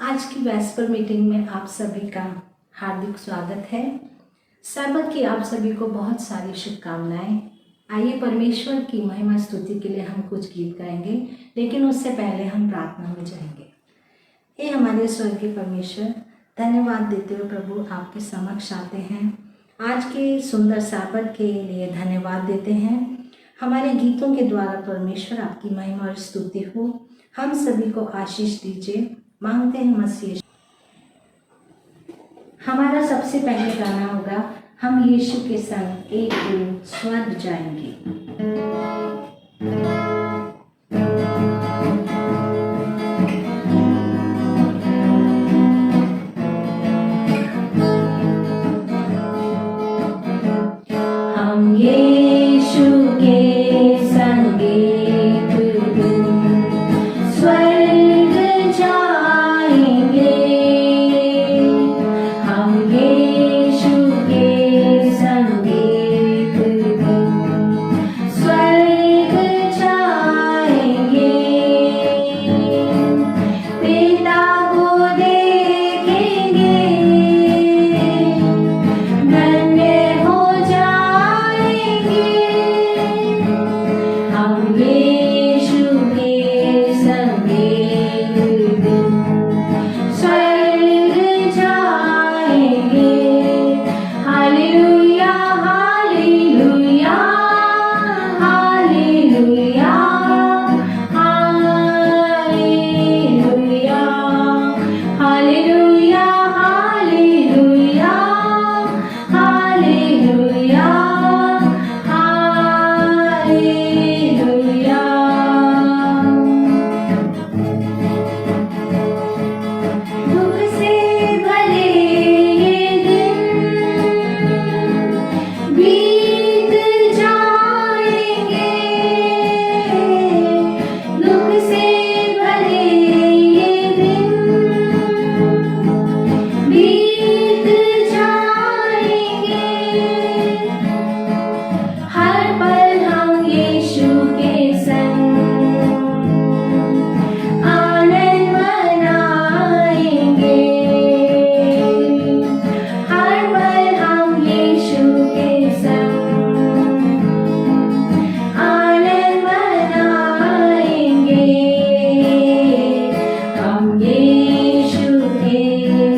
आज की VSEPR meeting में आप सभी का हार्दिक स्वागत है। सैबत की आप सभी को बहुत सारी शुभकामनाएं। आइए परमेश्वर की महिमा स्तुति के लिए हम कुछ गीत गाएंगे, लेकिन उससे पहले हम प्रार्थना में जाएंगे। हे हमारे स्वर्गीय परमेश्वर, धन्यवाद देते हुए प्रभु आपके समक्ष आते हैं। आज के सुंदर सैबत के लिए धन्यवाद देते हैं। हमारे गीतों के द्वारा परमेश्वर आपकी महिमा और स्तुति हो। हम सभी को आशीष दीजिए, मांगते हैं मसीह। हमारा सबसे पहले गाना होगा हम यीशु के संग एक दिन स्वर्ग जाएंगे। हम यीशु के संग एक दिन स्वर्ग जाएंगे। हम यीशु के संग एक दिन स्वर्ग जाएंगे। पिता को देखेंगे, धन्य हो जाएंगे। हम यीशु के संग एक दिन स्वर्ग जाएंगे। Hallelujah hallelujah hallelujah hallelujah hallelujah hallelujah hallelujah hallelujah. दुख से भरे ये दिन बीत जाएंगे। दुख से भरे ये दिन बीत जाएंगे। हर पल हम यीशु के संग आनंद मनाएंगे। हर पल हम यीशु के संग आनंद मनाएंगे। हम यीशु के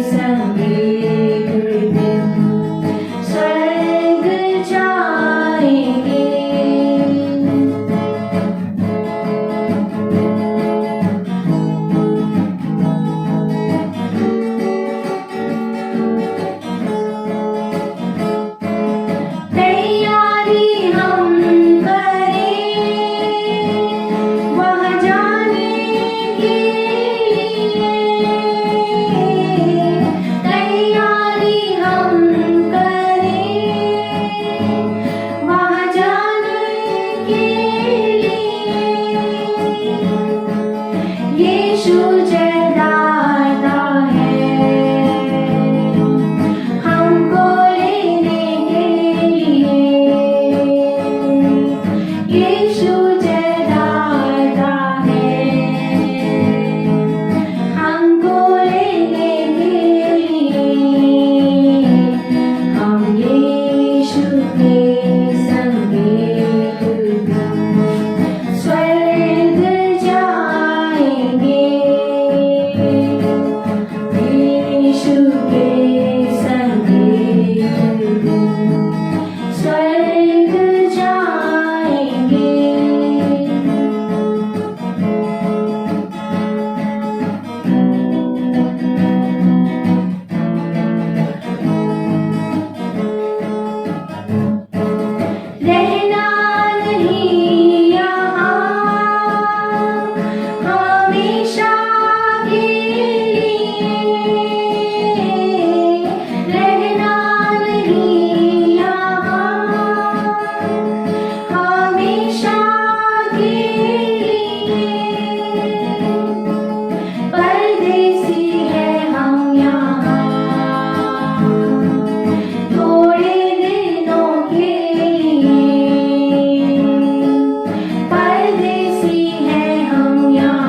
संग एक दिन स्वर्ग जाएंगे। तैयारी हम करें वहाँ जाने के लिए। तैयारी हम करें वहाँ जाने के लिए। यीशु जयदाता है हमको लेने के लिए। यीशु जयदाता है हमको लेने के लिए। हम यीशु के संग एक दिन स्वर्ग जाएंगे। यीशु के संग एक दिन स्वर्ग जाएंगे। रहना नहीं यहाँ हमेशा के लिए। रहना नहीं यहाँ हमेशा के लिए। परदेसी है हम यहाँ थोड़े दिनों के लिए। परदेसी है हम यहाँ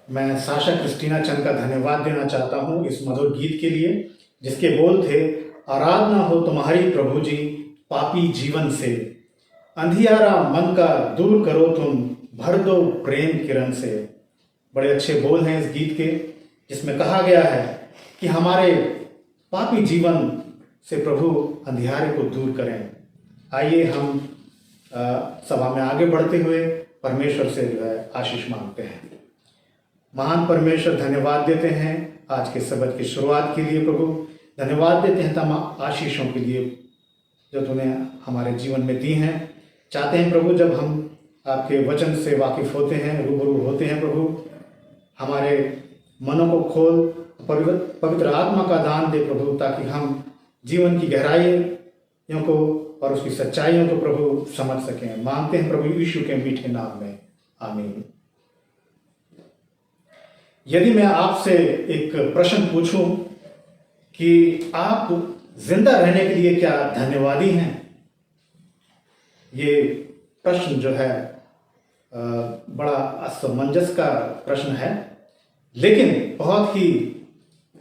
मैं साशा क्रिस्टीना चंद का धन्यवाद देना चाहता हूँ इस मधुर गीत के लिए, जिसके बोल थे, आराधना हो तुम्हारी प्रभु जी पापी जीवन से, अंधियारा मन का दूर करो तुम, भर दो प्रेम किरण से। बड़े अच्छे बोल हैं इस गीत के, जिसमें कहा गया है कि हमारे पापी जीवन से प्रभु अंधियारे को दूर करें। आइए हम सभा में आगे बढ़ते हुए परमेश्वर से जो है आशीष मांगते हैं। महान परमेश्वर, धन्यवाद देते हैं आज के सबद की शुरुआत के लिए प्रभु। धन्यवाद देते हैं तमाम आशीषों के लिए जो तूने हमारे जीवन में दी हैं। चाहते हैं प्रभु, जब हम आपके वचन से वाकिफ होते हैं, रूबरू होते हैं प्रभु, हमारे मनों को खोल, पवित्र आत्मा का दान दे प्रभु, ताकि हम जीवन की गहराइयों को और उसकी सच्चाइयों को प्रभु समझ सकें। मांगते हैं प्रभु यीशु के मीठे नाम में, आमीन। यदि मैं आपसे एक प्रश्न पूछूं कि आप जिंदा रहने के लिए क्या धन्यवादी हैं, ये प्रश्न जो है बड़ा असमंजस का प्रश्न है, लेकिन बहुत ही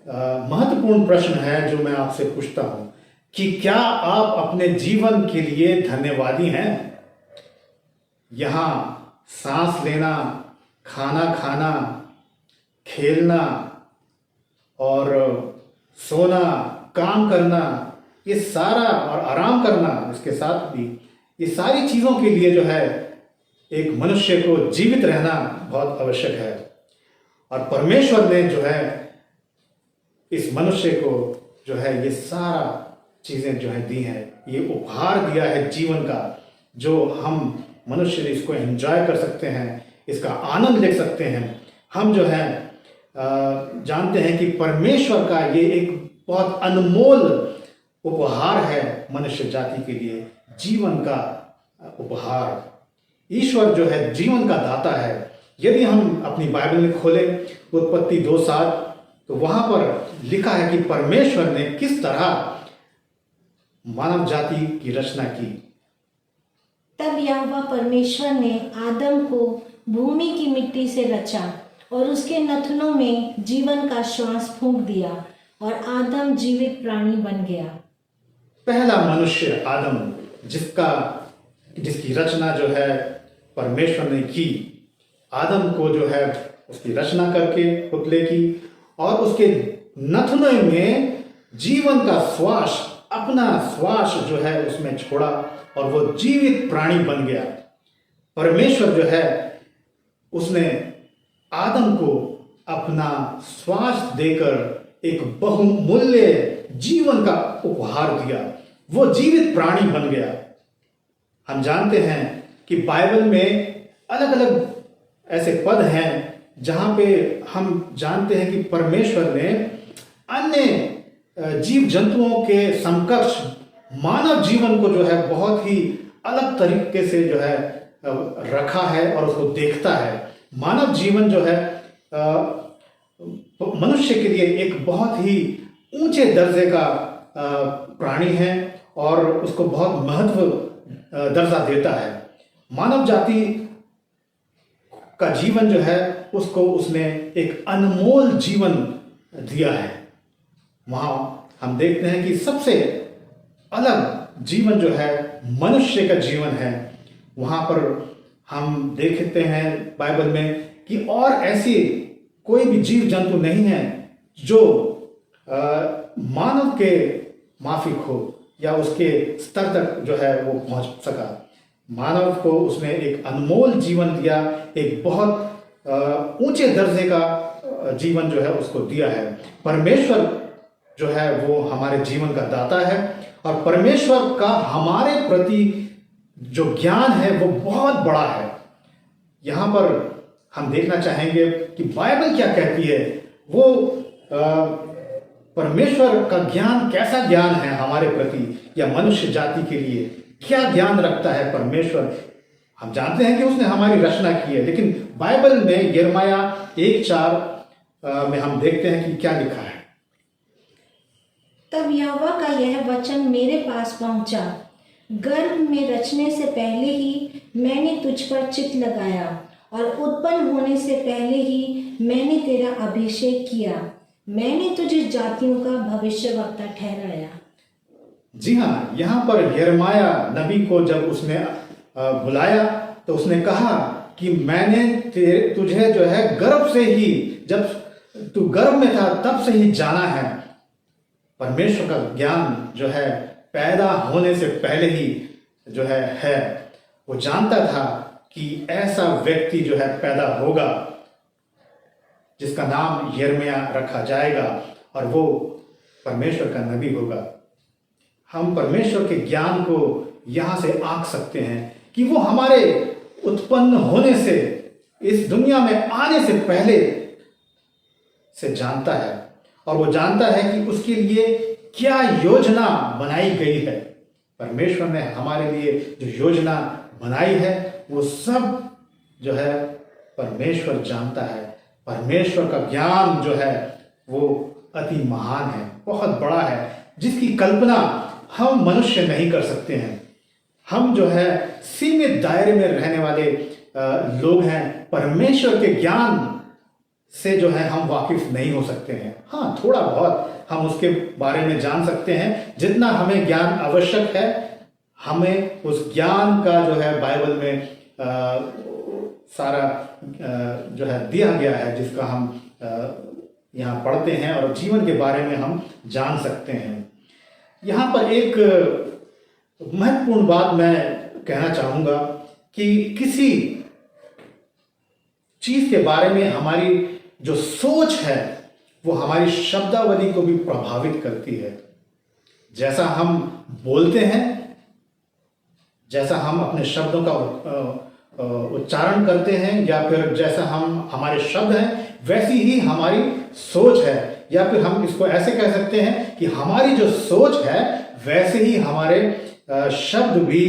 महत्वपूर्ण प्रश्न है जो मैं आपसे पूछता हूं कि क्या आप अपने जीवन के लिए धन्यवादी हैं? यहां सांस लेना, खाना खाना, खेलना और सोना, काम करना, ये सारा, और आराम करना इसके साथ भी, ये सारी चीज़ों के लिए जो है एक मनुष्य को जीवित रहना बहुत आवश्यक है। और परमेश्वर ने जो है इस मनुष्य को जो है ये सारा चीज़ें जो है दी हैं, ये उपहार दिया है जीवन का, जो हम मनुष्य इसको एंजॉय कर सकते हैं, इसका आनंद ले सकते हैं। हम जो है जानते हैं कि परमेश्वर का ये एक बहुत अनमोल उपहार है मनुष्य जाति के लिए, जीवन का उपहार। ईश्वर जो है जीवन का दाता है। यदि हम अपनी बाइबल में खोलें उत्पत्ति 2:7, तो वहां पर लिखा है कि परमेश्वर ने किस तरह मानव जाति की रचना की। तब यहोवा परमेश्वर ने आदम को भूमि की मिट्टी से रचा और उसके नथनों में जीवन का श्वास फूंक दिया और आदम जीवित प्राणी बन गया। पहला मनुष्य आदम, जिसकी रचना जो है परमेश्वर ने की। आदम को जो है उसकी रचना करके पुतले की, और उसके नथनों में जीवन का श्वास, अपना श्वास जो है उसमें छोड़ा और वो जीवित प्राणी बन गया। परमेश्वर जो है उसने आदम को अपना श्वास देकर एक बहुमूल्य जीवन का उपहार दिया, वो जीवित प्राणी बन गया। हम जानते हैं कि बाइबल में अलग अलग ऐसे पद हैं जहां पे हम जानते हैं कि परमेश्वर ने अन्य जीव जंतुओं के समकक्ष मानव जीवन को जो है बहुत ही अलग तरीके से जो है रखा है और उसको देखता है। मानव जीवन जो है मनुष्य के लिए एक बहुत ही ऊंचे दर्जे का प्राणी है और उसको बहुत महत्व दर्जा देता है। मानव जाति का जीवन जो है उसको उसने एक अनमोल जीवन दिया है। वहाँ हम देखते हैं कि सबसे अलग जीवन जो है मनुष्य का जीवन है। वहाँ पर हम देखते हैं बाइबल में कि और ऐसी कोई भी जीव जंतु नहीं है जो मानव के माफिक हो या उसके स्तर तक जो है वो पहुंच सका। मानव को उसने एक अनमोल जीवन दिया, एक बहुत ऊंचे दर्जे का जीवन जो है उसको दिया है। परमेश्वर जो है वो हमारे जीवन का दाता है और परमेश्वर का हमारे प्रति जो ज्ञान है वो बहुत बड़ा है। यहाँ पर हम देखना चाहेंगे कि बाइबल क्या कहती है, वो परमेश्वर का ज्ञान कैसा ज्ञान है हमारे प्रति या मनुष्य जाति के लिए, क्या ज्ञान रखता है परमेश्वर। हम जानते हैं कि उसने हमारी रचना की है, लेकिन बाइबल में यिर्मयाह 1:4 में हम देखते हैं कि क्या लिखा है। तब यहोवा का यह वचन मेरे पास पहुंचा, गर्भ में रचने से पहले ही मैंने तुझ पर चित्त लगाया और उत्पन्न होने से पहले ही मैंने तेरा अभिषेक किया। मैंने तुझे जातियों का भविष्यवक्ता ठहराया। जी हाँ, यहाँ पर यिर्मयाह नबी को जब उसने बुलाया तो उसने कहा कि मैंने तुझे जो है गर्भ से ही, जब तू गर्भ में था तब से ही जाना है। परमेश्वर का ज्ञान जो है पैदा होने से पहले ही जो है वो जानता था कि ऐसा व्यक्ति जो है पैदा होगा जिसका नाम यिर्मयाह रखा जाएगा और वो परमेश्वर का नबी होगा। हम परमेश्वर के ज्ञान को यहाँ से आंक सकते हैं कि वो हमारे उत्पन्न होने से, इस दुनिया में आने से पहले से जानता है और वो जानता है कि उसके लिए क्या योजना बनाई गई है। परमेश्वर ने हमारे लिए जो योजना बनाई है वो सब जो है परमेश्वर जानता है। परमेश्वर का ज्ञान जो है वो अति महान है, बहुत बड़ा है, जिसकी कल्पना हम मनुष्य नहीं कर सकते हैं। हम जो है सीमित दायरे में रहने वाले लोग हैं। परमेश्वर के ज्ञान से जो है हम वाकिफ नहीं हो सकते हैं। हाँ, थोड़ा बहुत हम उसके बारे में जान सकते हैं, जितना हमें ज्ञान आवश्यक है हमें उस ज्ञान का जो है बाइबल में सारा जो है दिया गया है, जिसका हम यहाँ पढ़ते हैं और जीवन के बारे में हम जान सकते हैं। यहाँ पर एक महत्वपूर्ण बात मैं कहना चाहूँगा कि किसी चीज़ के बारे में हमारी जो सोच है वो हमारी शब्दावली को भी प्रभावित करती है। जैसा हम बोलते हैं, जैसा हम अपने शब्दों का उच्चारण करते हैं, या फिर जैसा हमारे शब्द हैं, वैसी ही हमारी सोच है। या फिर हम इसको ऐसे कह सकते हैं कि हमारी जो सोच है वैसे ही हमारे शब्द भी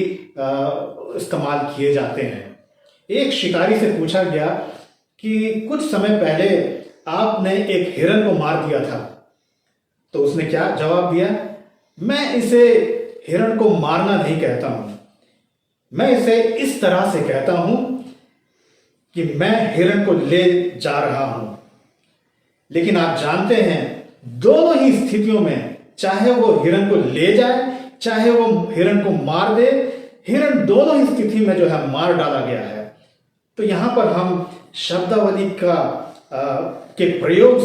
इस्तेमाल किए जाते हैं। एक शिकारी से पूछा गया कि कुछ समय पहले आपने एक हिरन को मार दिया था, तो उसने क्या जवाब दिया? मैं इसे हिरन को मारना नहीं कहता हूं, मैं इसे इस तरह से कहता हूं कि मैं हिरन को ले जा रहा हूं। लेकिन आप जानते हैं दोनों ही स्थितियों में, चाहे वो हिरन को ले जाए चाहे वो हिरन को मार दे, हिरन दोनों ही स्थिति में जो है मार डाला गया है। तो यहां पर हम शब्दावली के प्रयोग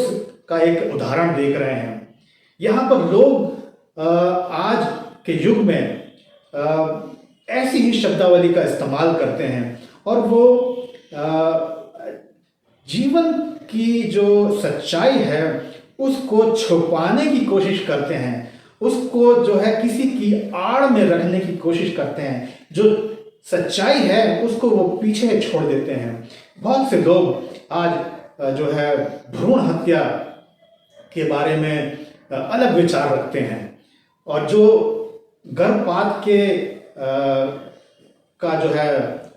का एक उदाहरण देख रहे हैं। यहाँ पर लोग आज के युग में ऐसी ही शब्दावली का इस्तेमाल करते हैं और वो जीवन की जो सच्चाई है उसको छुपाने की कोशिश करते हैं, उसको जो है किसी की आड़ में रखने की कोशिश करते हैं। जो सच्चाई है उसको वो पीछे छोड़ देते हैं। बहुत से लोग आज जो है भ्रूण हत्या के बारे में अलग विचार रखते हैं और जो गर्भपात के का जो है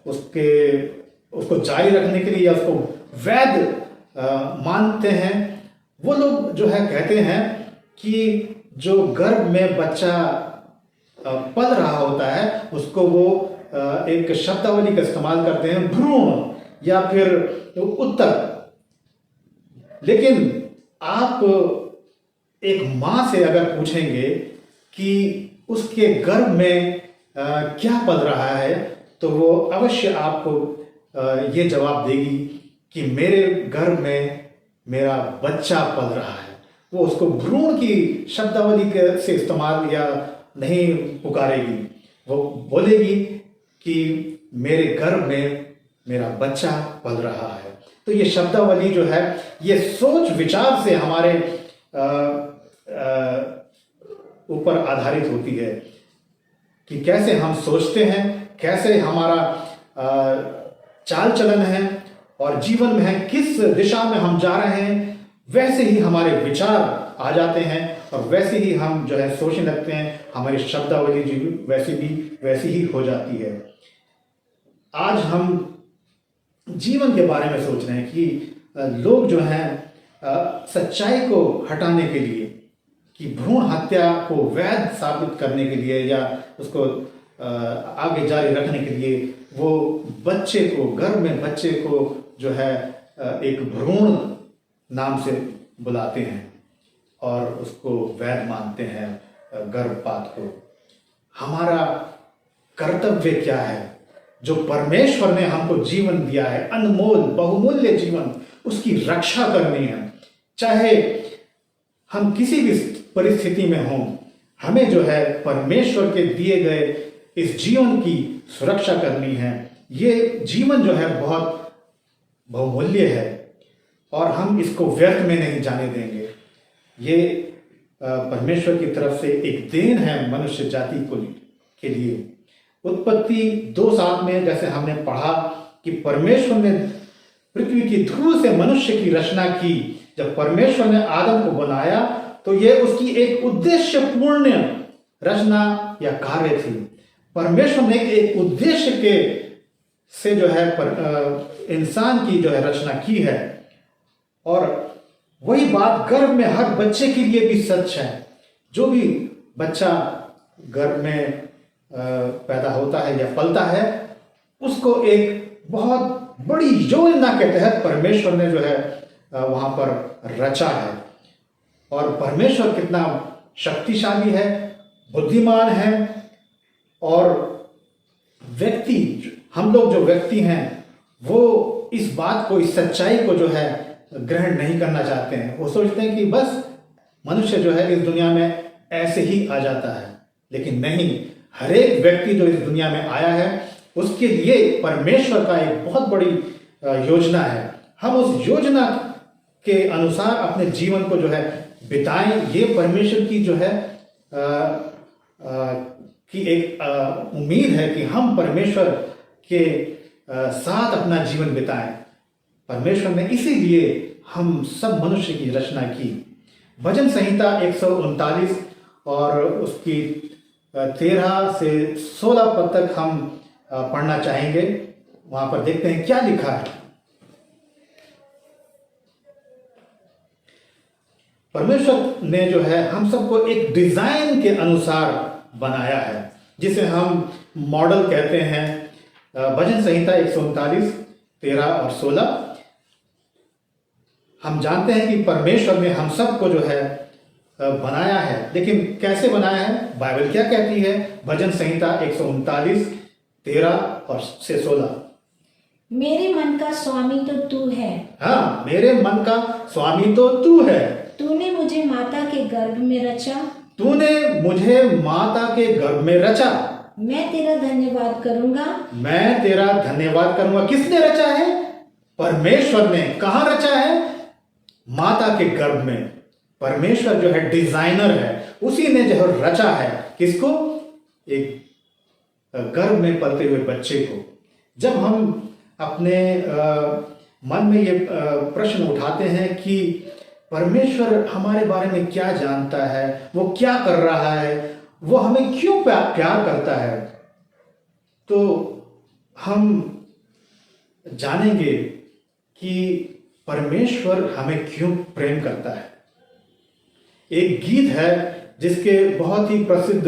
उसको जारी रखने के लिए या उसको वैध मानते हैं, वो लोग जो है कहते हैं कि जो गर्भ में बच्चा पल रहा होता है उसको वो एक शब्दावली का इस्तेमाल करते हैं, भ्रूण या फिर उत्तर। लेकिन आप एक माँ से अगर पूछेंगे कि उसके गर्भ में क्या पल रहा है, तो वो अवश्य आपको ये जवाब देगी कि मेरे गर्भ में मेरा बच्चा पल रहा है। वो उसको भ्रूण की शब्दावली से इस्तेमाल या नहीं पुकारेगी, वो बोलेगी कि मेरे गर्भ में मेरा बच्चा पल रहा है। तो ये शब्दावली जो है ये सोच विचार से हमारे ऊपर आधारित होती है कि कैसे हम सोचते हैं, कैसे हमारा चाल चलन है और जीवन में है, किस दिशा में हम जा रहे हैं, वैसे ही हमारे विचार आ जाते हैं और वैसे ही हम जो है सोचने लगते हैं। हमारी शब्दावली वैसी ही हो जाती है। आज हम जीवन के बारे में सोच रहे हैं कि लोग जो हैं सच्चाई को हटाने के लिए, कि भ्रूण हत्या को वैध साबित करने के लिए या उसको आगे जारी रखने के लिए वो बच्चे को, गर्भ में बच्चे को जो है एक भ्रूण नाम से बुलाते हैं और उसको वैध मानते हैं गर्भपात को। हमारा कर्तव्य क्या है? जो परमेश्वर ने हमको जीवन दिया है, अनमोल बहुमूल्य जीवन, उसकी रक्षा करनी है। चाहे हम किसी भी परिस्थिति में हों, हमें जो है परमेश्वर के दिए गए इस जीवन की सुरक्षा करनी है। ये जीवन जो है बहुत बहुमूल्य है और हम इसको व्यर्थ में नहीं जाने देंगे। ये परमेश्वर की तरफ से एक देन है मनुष्य जाति को के लिए। उत्पत्ति 2:7 में जैसे हमने पढ़ा कि परमेश्वर ने पृथ्वी की धूल से मनुष्य की रचना की। जब परमेश्वर ने आदम को बनाया तो ये उसकी एक उद्देश्यपूर्ण रचना या कार्य थी। परमेश्वर ने एक उद्देश्य के से जो है इंसान की जो है रचना की है। और वही बात गर्भ में हर बच्चे के लिए भी सच है। जो भी बच्चा गर्भ में पैदा होता है या पलता है, उसको एक बहुत बड़ी योजना के तहत परमेश्वर ने जो है वहां पर रचा है। और परमेश्वर कितना शक्तिशाली है, बुद्धिमान है। और व्यक्ति, हम लोग जो व्यक्ति हैं, वो इस बात को, इस सच्चाई को जो है ग्रहण नहीं करना चाहते हैं। वो सोचते हैं कि बस मनुष्य जो है इस दुनिया में ऐसे ही आ जाता है। लेकिन नहीं, हर एक व्यक्ति जो इस दुनिया में आया है उसके लिए परमेश्वर का एक बहुत बड़ी योजना है। हम उस योजना के अनुसार अपने जीवन को जो है बिताएं। ये परमेश्वर की जो है की एक उम्मीद है कि हम परमेश्वर के साथ अपना जीवन बिताएं। परमेश्वर ने इसीलिए हम सब मनुष्य की रचना की। भजन संहिता 139 और उसकी 13 से 16 पद तक हम पढ़ना चाहेंगे। वहां पर देखते हैं क्या लिखा है। परमेश्वर ने जो है हम सबको एक डिजाइन के अनुसार बनाया है, जिसे हम मॉडल कहते हैं। भजन संहिता 139, 13 और 16। हम जानते हैं कि परमेश्वर ने हम सबको जो है बनाया है, लेकिन कैसे बनाया है? बाइबल क्या कहती है? भजन संहिता 139, 13 और से 16। मेरे मन का स्वामी तो तू है। हाँ, मेरे मन का स्वामी तो तू है। तूने मुझे माता के गर्भ में रचा। तूने मुझे माता के गर्भ में रचा। मैं तेरा धन्यवाद करूंगा। मैं तेरा धन्यवाद करूंगा। किसने रचा है? परमेश्वर ने। कहां रचा है? माता के गर्भ में। परमेश्वर जो है डिजाइनर है, उसी ने जो है रचा है। किसको? एक गर्भ में पलते हुए बच्चे को। जब हम अपने मन में ये प्रश्न उठाते हैं कि परमेश्वर हमारे बारे में क्या जानता है, वो क्या कर रहा है, वो हमें क्यों प्यार करता है, तो हम जानेंगे कि परमेश्वर हमें क्यों प्रेम करता है। एक गीत है जिसके बहुत ही प्रसिद्ध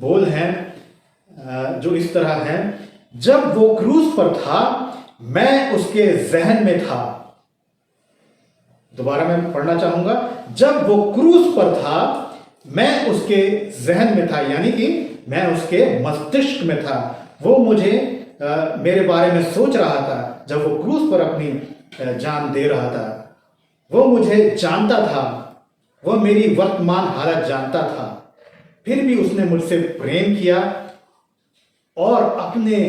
बोल हैं जो इस तरह हैं। जब वो क्रूस पर था मैं उसके जहन में था। दोबारा मैं पढ़ना चाहूंगा। जब वो क्रूस पर था मैं उसके जहन में था, यानी कि मैं उसके मस्तिष्क में था। वो मुझे मेरे बारे में सोच रहा था जब वो क्रूस पर अपनी जान दे रहा था। वो मुझे जानता था, वो मेरी वर्तमान हालत जानता था। फिर भी उसने मुझसे प्रेम किया और अपने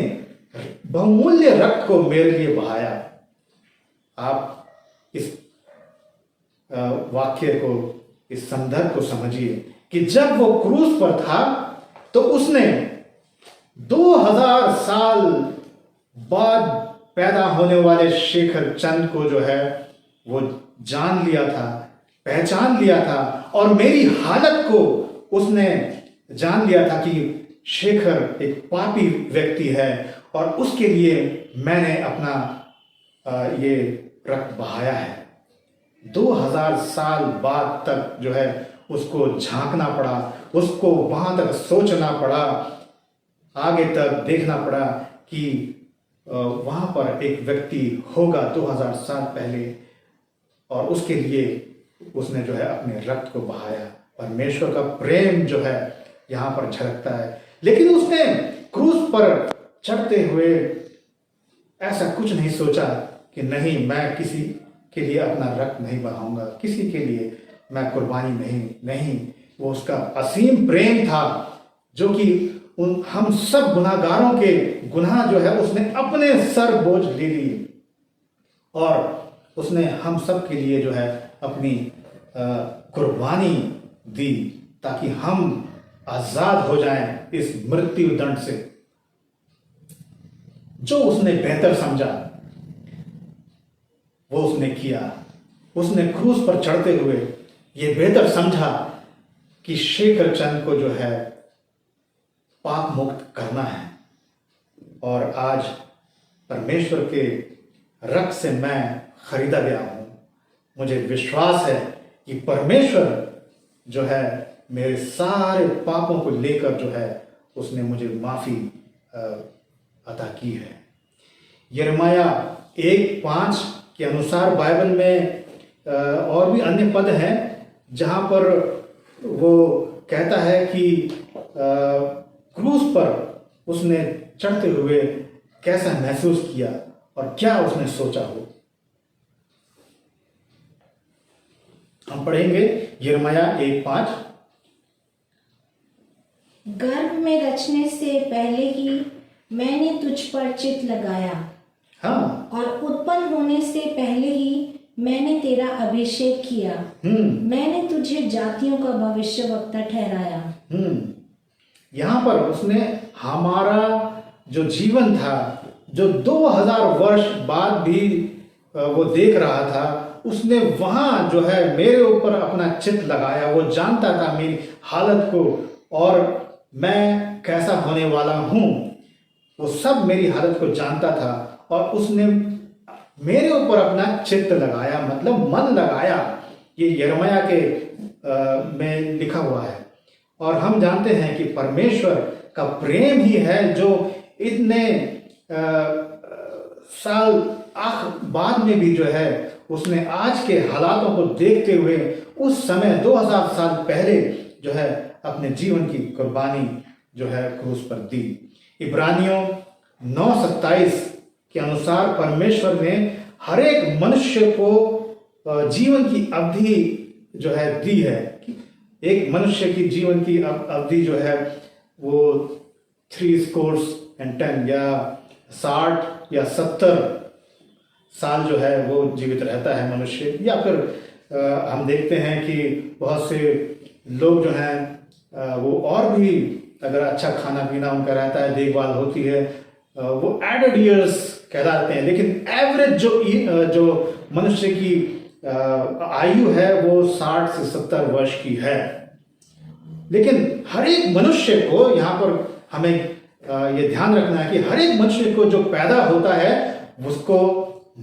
बहुमूल्य रक्त को मेरे लिए बहाया। आप इस वाक्य को, इस संदर्भ को समझिए कि जब वो क्रूस पर था तो उसने 2000 साल बाद पैदा होने वाले शेखर चंद को जो है वो जान लिया था, पहचान लिया था। और मेरी हालत को उसने जान लिया था कि शेखर एक पापी व्यक्ति है और उसके लिए मैंने अपना ये रक्त बहाया है। 2000 साल बाद तक जो है उसको झांकना पड़ा, उसको वहां तक सोचना पड़ा, आगे तक देखना पड़ा कि वहाँ पर एक व्यक्ति होगा 2000 साल पहले, और उसके लिए उसने जो है अपने रक्त को बहाया। परमेश्वर का प्रेम जो है यहाँ पर झलकता है। लेकिन उसने क्रूस पर चढ़ते हुए ऐसा कुछ नहीं सोचा कि नहीं, मैं किसी के लिए अपना रक्त नहीं बहाऊंगा, किसी के लिए मैं कुर्बानी नहीं। वो उसका असीम प्रेम था जो कि हम सब गुनाहगारों के गुनाह जो है उसने अपने सर बोझ ले लिए, और उसने हम सब के लिए जो है अपनी कुर्बानी दी, ताकि हम आजाद हो जाएं इस मृत्यु दंड से। जो उसने बेहतर समझा वो उसने किया। उसने क्रूस पर चढ़ते हुए ये बेहतर समझा कि शेखर चंद को जो है पाप मुक्त करना है, और आज परमेश्वर के रक्त से मैं खरीदा गया हूं। मुझे विश्वास है कि परमेश्वर जो है मेरे सारे पापों को लेकर जो है उसने मुझे माफी अता की है। यिर्मयाह 1:5 के अनुसार बाइबल में और भी अन्य पद हैं जहां पर वो कहता है कि क्रूस पर उसने चढ़ते हुए कैसा महसूस किया और क्या उसने सोचा हो। हम पढ़ेंगे यिर्मयाह 1:5। गर्भ में रचने से पहले ही मैंने तुझ पर चित्त लगाया, हाँ, और उत्पन्न होने से पहले ही मैंने तेरा अभिषेक किया। मैंने तुझे जातियों का भविष्यवक्ता ठहराया। यहाँ पर उसने हमारा जो जीवन था, जो 2000 वर्ष बाद भी वो देख रहा था, उसने वहाँ जो है मेरे ऊपर अपना चित्त लगाया। वो जानता था मेरी हालत को और मैं कैसा होने वाला हूँ, वो सब मेरी हालत को जानता था, और उसने मेरे ऊपर अपना चित्त लगाया, मतलब मन लगाया। ये यिर्मयाह के में लिखा हुआ है। और हम जानते हैं कि परमेश्वर का प्रेम ही है जो इतने साल बाद में भी जो है उसने आज के हालातों को देखते हुए उस समय 2000 साल पहले जो है अपने जीवन की कुर्बानी जो है क्रूस पर दी। इब्रानियों 9:27 के अनुसार परमेश्वर ने हर एक मनुष्य को जीवन की अवधि जो है दी है। एक मनुष्य की जीवन की अवधि जो है वो 70 या 60 या 70 साल जो है वो जीवित रहता है मनुष्य। या फिर हम देखते हैं कि बहुत से लोग जो हैं वो और भी अगर अच्छा खाना पीना उनका रहता है, देखभाल होती है, वो एडेड ईयर्स कहलाते हैं। लेकिन एवरेज जो मनुष्य की आयु है वो 60 से 70 वर्ष की है। लेकिन हर एक मनुष्य को यहाँ पर हमें ये ध्यान रखना है कि हर एक मनुष्य को जो पैदा होता है उसको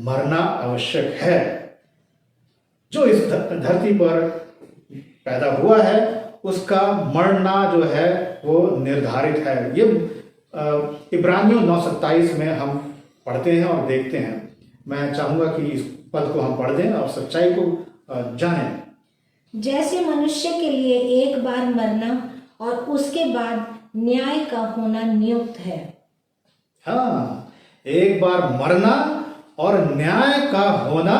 मरना आवश्यक है। जो इस धरती पर पैदा हुआ है उसका मरना जो है वो निर्धारित है। ये इब्रानियों 9:27 में हम पढ़ते हैं और देखते हैं। मैं चाहूंगा कि इस पद को हम पढ़ दें और सच्चाई को जानें। जैसे मनुष्य के लिए एक बार मरना और उसके बाद न्याय का होना नियुक्त है। हाँ, एक बार मरना और न्याय का होना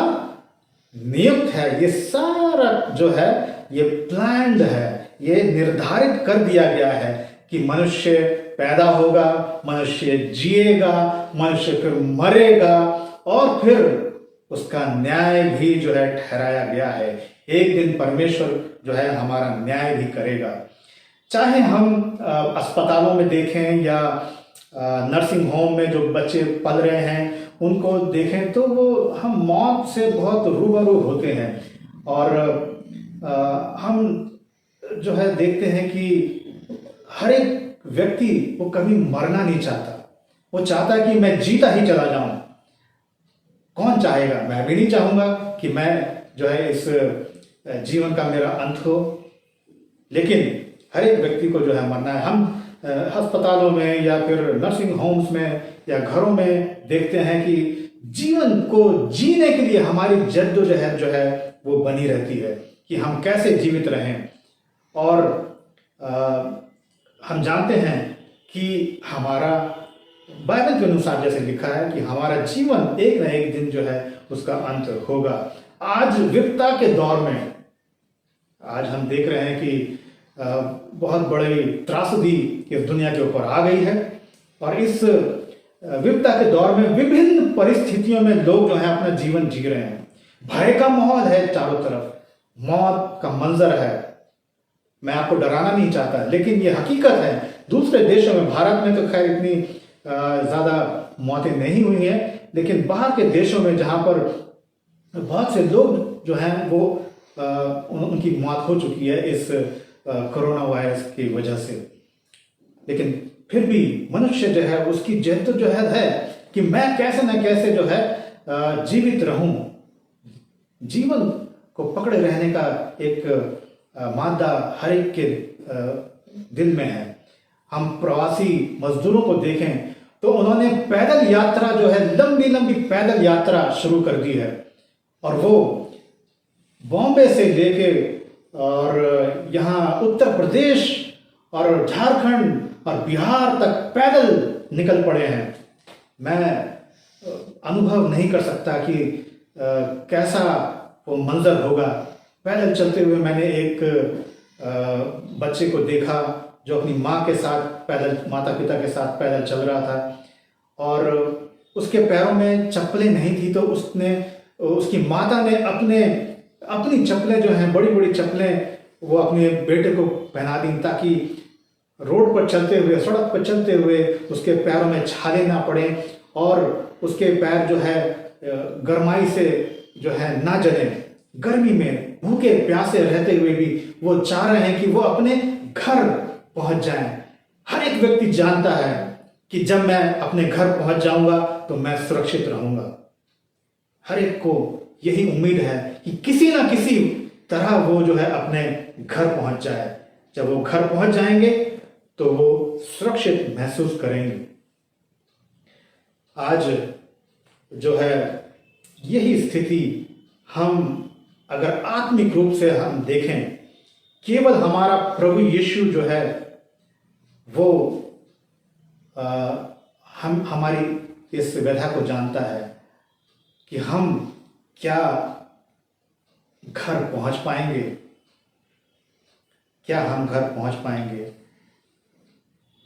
नियुक्त है। ये सारा जो है ये प्लान्ड है, ये निर्धारित कर दिया गया है कि मनुष्य पैदा होगा, मनुष्य जिएगा, मनुष्य फिर मरेगा और फिर उसका न्याय भी जो है ठहराया गया है। एक दिन परमेश्वर जो है हमारा न्याय भी करेगा। चाहे हम अस्पतालों में देखें या नर्सिंग होम में जो बच्चे पल रहे हैं उनको देखें तो वो हम मौत से बहुत रूबरू होते हैं। और हम जो है देखते हैं कि हर एक व्यक्ति वो कभी मरना नहीं चाहता। वो चाहता है कि मैं जीता ही चला जाऊं। कौन चाहेगा? मैं भी नहीं चाहूंगा कि मैं जो है इस जीवन का मेरा अंत हो। लेकिन हर एक व्यक्ति को जो है मरना है। हम अस्पतालों में या फिर नर्सिंग होम्स में या घरों में देखते हैं कि जीवन को जीने के लिए हमारी जद्दोजहद जो है वो बनी रहती है कि हम कैसे जीवित रहें। और हम जानते हैं कि हमारा बाइबल के अनुसार जैसे लिखा है कि हमारा जीवन एक न एक दिन जो है उसका अंत होगा। आज विपदा के दौर में आज हम देख रहे हैं कि बहुत बड़ी त्रासदी इस दुनिया के ऊपर आ गई है और इस विपदा के दौर में विभिन्न परिस्थितियों में लोग जो है अपना जीवन जी रहे हैं। भय का माहौल है, चारों तरफ मौत का मंजर है। मैं आपको डराना नहीं चाहता, लेकिन ये हकीकत है। दूसरे देशों में, भारत में तो खैर इतनी ज़्यादा मौतें नहीं हुई हैं, लेकिन बाहर के देशों में जहाँ पर बहुत से लोग जो हैं वो उनकी मौत हो चुकी है इस कोरोना वायरस की वजह से। लेकिन फिर भी मनुष्य जो है उसकी जद्दोजहद है कि मैं कैसे न कैसे जो है जीवित रहूं। जीवन को पकड़े रहने का एक मादा हर एक के दिल में है। हम प्रवासी मजदूरों को देखें तो उन्होंने पैदल यात्रा जो है, लंबी लंबी पैदल यात्रा शुरू कर दी है और वो बॉम्बे से लेके और यहाँ उत्तर प्रदेश और झारखंड और बिहार तक पैदल निकल पड़े हैं। मैं अनुभव नहीं कर सकता कि कैसा वो मंजर होगा। पैदल चलते हुए मैंने एक बच्चे को देखा जो अपनी माँ के साथ पैदल, माता पिता के साथ पैदल चल रहा था और उसके पैरों में चप्पलें नहीं थी, तो उसकी माता ने अपनी चप्पलें जो हैं, बड़ी बड़ी चप्पलें वो अपने बेटे को पहना दी ताकि रोड पर चलते हुए, सड़क पर चलते हुए उसके पैरों में छाले ना पड़े और उसके पैर जो है गरमाई से जो है ना जले। गर्मी में भूखे प्यासे रहते हुए भी वो चाह रहे हैं कि वो अपने घर पहुंच जाएं। हर एक व्यक्ति जानता है कि जब मैं अपने घर पहुंच जाऊंगा तो मैं सुरक्षित रहूंगा। हर एक को यही उम्मीद है कि किसी ना किसी तरह वो जो है अपने घर पहुंच जाए। जब वो घर पहुंच जाएंगे तो वो सुरक्षित महसूस करेंगे। आज जो है यही स्थिति हम अगर आत्मिक रूप से हम देखें, केवल हमारा प्रभु यीशु जो है वो हमारी इस व्यथा को जानता है कि हम क्या घर पहुंच पाएंगे, क्या हम घर पहुंच पाएंगे।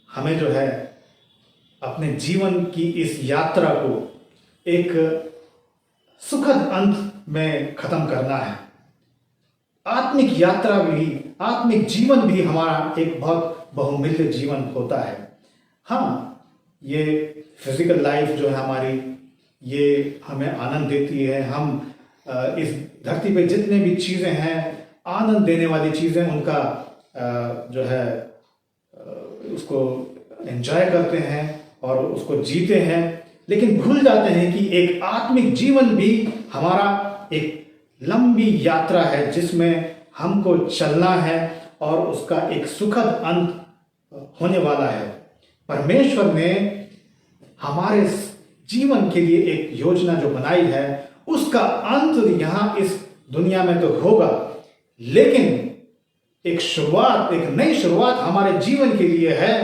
हमें जो है अपने जीवन की इस यात्रा को एक सुखद अंत में खत्म करना है। आत्मिक यात्रा भी, आत्मिक जीवन भी हमारा एक बहुत बहुमूल्य जीवन होता है। हाँ, ये फिजिकल लाइफ जो है हमारी, ये हमें आनंद देती है। हम इस धरती पे जितने भी चीज़ें हैं, आनंद देने वाली चीज़ें, उनका जो है उसको एंजॉय करते हैं और उसको जीते हैं, लेकिन भूल जाते हैं कि एक आत्मिक जीवन भी हमारा एक लंबी यात्रा है जिसमें हमको चलना है और उसका एक सुखद अंत होने वाला है। परमेश्वर ने हमारे जीवन के लिए एक योजना जो बनाई है, उसका अंत यहाँ इस दुनिया में तो होगा, लेकिन एक शुरुआत, एक नई शुरुआत हमारे जीवन के लिए है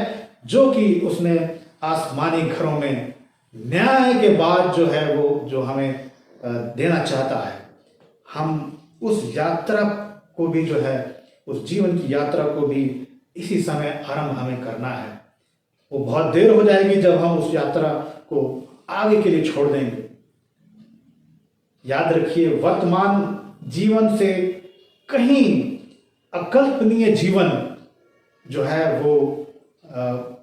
जो कि उसने आसमानी घरों में न्याय के बाद जो है वो जो हमें देना चाहता है। हम उस यात्रा को भी जो है, उस जीवन की यात्रा को भी इसी समय आरंभ हमें करना है। वो बहुत देर हो जाएगी जब हम उस यात्रा को आगे के लिए छोड़ देंगे। याद रखिए, वर्तमान जीवन से कहीं अकल्पनीय जीवन जो है वो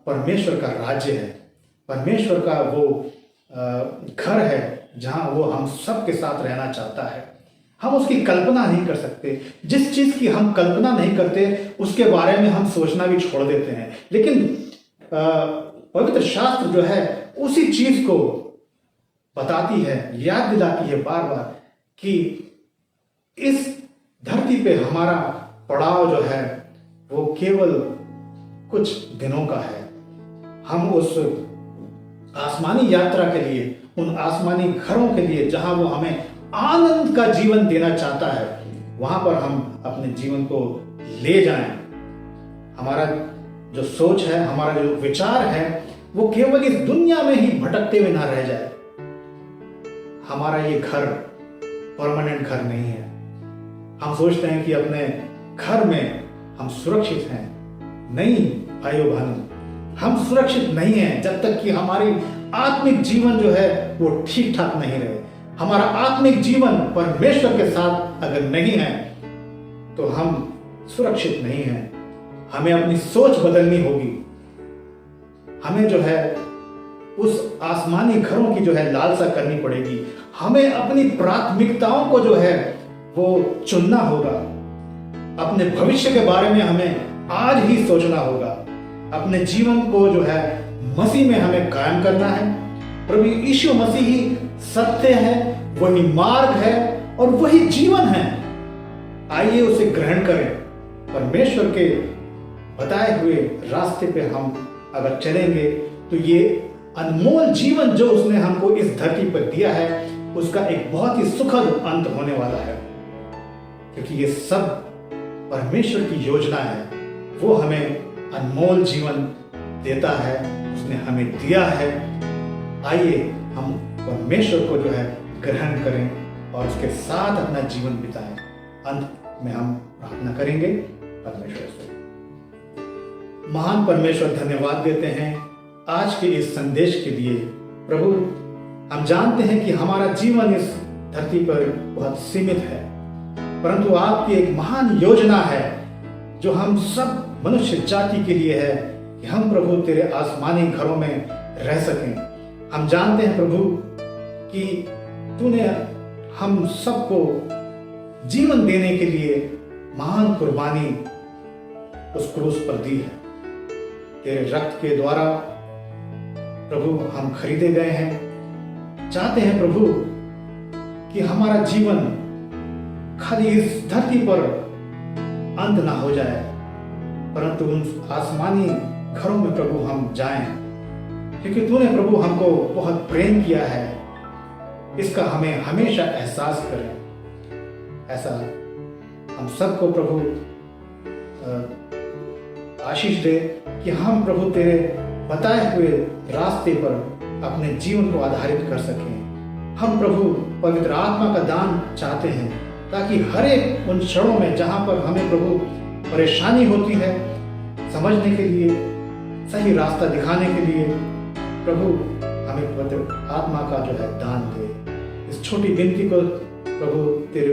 परमेश्वर का राज्य है, परमेश्वर का वो घर है जहां वो हम सबके साथ रहना चाहता है। हम उसकी कल्पना नहीं कर सकते। जिस चीज की हम कल्पना नहीं करते उसके बारे में हम सोचना भी छोड़ देते हैं, लेकिन पवित्र शास्त्र जो है उसी चीज को बताती है, याद दिलाती है बार बार कि इस धरती पे हमारा पड़ाव जो है वो केवल कुछ दिनों का है। हम उस आसमानी यात्रा के लिए, उन आसमानी घरों के लिए जहां वो हमें आनंद का जीवन देना चाहता है, वहां पर हम अपने जीवन को ले जाएं। हमारा जो सोच है, हमारा जो विचार है, वो केवल इस दुनिया में ही भटकते हुए ना रह जाए। हमारा ये घर परमानेंट घर नहीं है। हम सोचते हैं कि अपने घर में हम सुरक्षित हैं। नहीं भाइयों बहनों, हम सुरक्षित नहीं हैं जब तक कि हमारी आत्मिक जीवन जो है वो ठीक ठाक नहीं रहे। हमारा आत्मिक जीवन परमेश्वर के साथ अगर नहीं है तो हम सुरक्षित नहीं हैं। हमें अपनी सोच बदलनी होगी। हमें जो है उस आसमानी घरों की जो है लालसा करनी पड़ेगी। हमें अपनी प्राथमिकताओं को जो है वो चुनना होगा। अपने भविष्य के बारे में हमें आज ही सोचना होगा। अपने जीवन को जो है मसीह में हमें कायम करना है। प्रभु यीशु मसीह ही सत्य है, वही मार्ग है और वही जीवन है। आइए उसे ग्रहण करें। परमेश्वर के बताए हुए रास्ते पे हम अगर चलेंगे तो ये अनमोल जीवन जो उसने हमको इस धरती पर दिया है, उसका एक बहुत ही सुखद अंत होने वाला है। क्योंकि ये सब परमेश्वर की योजना है। वो हमें अनमोल जीवन देता है, उसने हमें दिया है। आइए हम परमेश्वर को जो है ग्रहण करें और उसके साथ अपना जीवन बिताएं। अंत में हम प्रार्थना करेंगे परमेश्वर से। महान परमेश्वर, धन्यवाद देते हैं आज के इस संदेश के लिए। प्रभु, हम जानते हैं कि हमारा जीवन इस धरती पर बहुत सीमित है, परंतु आपकी एक महान योजना है जो हम सब मनुष्य जाति के लिए है कि हम प्रभु तेरे आसमानी घरों में रह सकें। हम जानते हैं प्रभु कि तूने हम सबको जीवन देने के लिए महान कुर्बानी उस क्रूस पर दी है। तेरे रक्त के द्वारा प्रभु हम खरीदे गए हैं। चाहते हैं प्रभु कि हमारा जीवन खाली इस धरती पर अंत ना हो जाए, परंतु उन आसमानी घरों में प्रभु हम जाएं, क्योंकि तूने प्रभु हमको बहुत प्रेम किया है। इसका हमें हमेशा एहसास करें। ऐसा हम सबको प्रभु आशीष दे कि हम प्रभु तेरे बताए हुए रास्ते पर अपने जीवन को आधारित कर सकें। हम प्रभु पवित्र आत्मा का दान चाहते हैं ताकि हर एक उन क्षणों में जहाँ पर हमें प्रभु परेशानी होती है, समझने के लिए, सही रास्ता दिखाने के लिए प्रभु हमें पवित्र आत्मा का जो है दान दे। इस छोटी विनती को प्रभु तेरे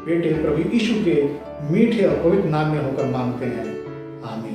बेटे प्रभु यीशु के मीठे और पवित्र नाम में होकर मांगते हैं। आमीन।